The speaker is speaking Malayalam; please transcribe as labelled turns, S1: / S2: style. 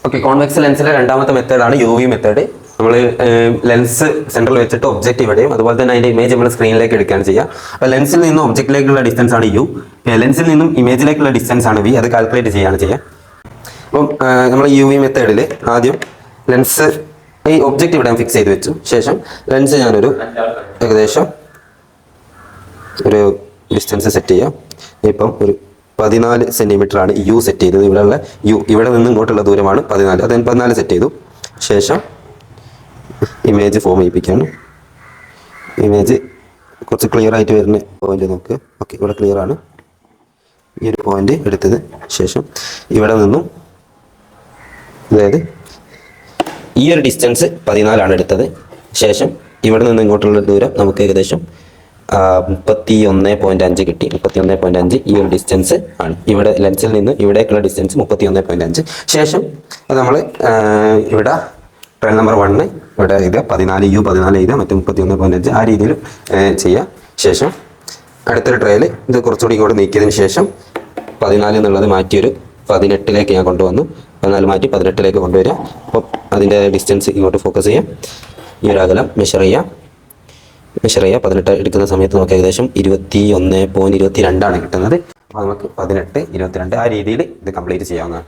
S1: ഓക്കെ, കോൺവെക്സ് ലെൻസിലെ രണ്ടാമത്തെ മെത്തേഡാണ് യു വി മെത്തേഡ്. നമ്മൾ ലെൻസ് സെൻറ്ററിൽ വെച്ചിട്ട് ഒബ്ജക്റ്റ് ഇവിടെയും അതുപോലെ തന്നെ അതിൻ്റെ ഇമേജ് നമ്മൾ സ്ക്രീനിലേക്ക് എടുക്കുകയാണ് ചെയ്യുക. അപ്പോൾ ലെൻസിൽ നിന്നും ഒബ്ജക്റ്റിലേക്കുള്ള ഡിസ്റ്റൻസ് ആണ് യു, ലെൻസിൽ നിന്നും ഇമേജിലേക്കുള്ള ഡിസ്റ്റൻസ് ആണ് വി. അത് കാൽക്കുലേറ്റ് ചെയ്യുകയാണ് ചെയ്യുക. അപ്പം നമ്മൾ യു വി മെത്തേഡിൽ ആദ്യം ലെൻസ് ഈ ഒബ്ജക്റ്റ് ഇവിടെ ഫിക്സ് ചെയ്ത് വെച്ചു. ശേഷം ലെൻസ് ഞാനൊരു ഏകദേശം ഒരു ഡിസ്റ്റൻസ് സെറ്റ് ചെയ്യാം. ഇപ്പം ഒരു 14 സെൻറ്റിമീറ്റർ ആണ് യു സെറ്റ് ചെയ്തത്. ഇവിടെയുള്ള യു, ഇവിടെ നിന്ന് ഇങ്ങോട്ടുള്ള ദൂരമാണ് 14. അത് 14 സെറ്റ് ചെയ്തു. ശേഷം ഇമേജ് ഫോം ചെയ്യിപ്പിക്കുകയാണ്. ഇമേജ് കുറച്ച് ക്ലിയർ ആയിട്ട് വരുന്ന പോയിന്റ് നോക്കുക. ഓക്കെ, ഇവിടെ ക്ലിയർ ആണ്. ഈ ഒരു പോയിന്റ് എടുത്തത് ശേഷം ഇവിടെ നിന്നും, അതായത് ഈ ഒരു ഡിസ്റ്റൻസ് 14 എടുത്തത്. ശേഷം ഇവിടെ നിന്ന് ഇങ്ങോട്ടുള്ള ദൂരം നമുക്ക് ഏകദേശം 31.5 കിട്ടി. 31.5 ഈ ഒരു ഡിസ്റ്റൻസ് ആണ്. ഇവിടെ ലെൻസിൽ നിന്ന് ഇവിടേക്കുള്ള ഡിസ്റ്റൻസ് 31.5. ശേഷം നമ്മൾ ഇവിടെ ട്രയൽ നമ്പർ 1 ഇവിടെ എഴുതുക, 14 U 14 എഴുതുക, മറ്റേ 31.5 ആ രീതിയിൽ ചെയ്യുക. ശേഷം അടുത്തൊരു ട്രയൽ ഇത് കുറച്ചുകൂടി ഇങ്ങോട്ട് നീക്കിയതിന് ശേഷം 14 എന്നുള്ളത് മാറ്റിയൊരു 18ലേക്ക് ഞാൻ കൊണ്ടുവന്നു. 14 മാറ്റി 18ലേക്ക് കൊണ്ടുവരിക. അപ്പം അതിൻ്റെ ഡിസ്റ്റൻസ് ഇങ്ങോട്ട് ഫോക്കസ് ചെയ്യാം. ഈ ഒരു അകലം മെഷർ ചെയ്യുക. 18 എടുക്കുന്ന സമയത്ത് നമുക്ക് ഏകദേശം 21.22 ആണ് കിട്ടുന്നത്. അപ്പോൾ നമുക്ക് 18, 22 ആ രീതിയിൽ ഇത് കംപ്ലീറ്റ് ചെയ്യാവുന്നതാണ്.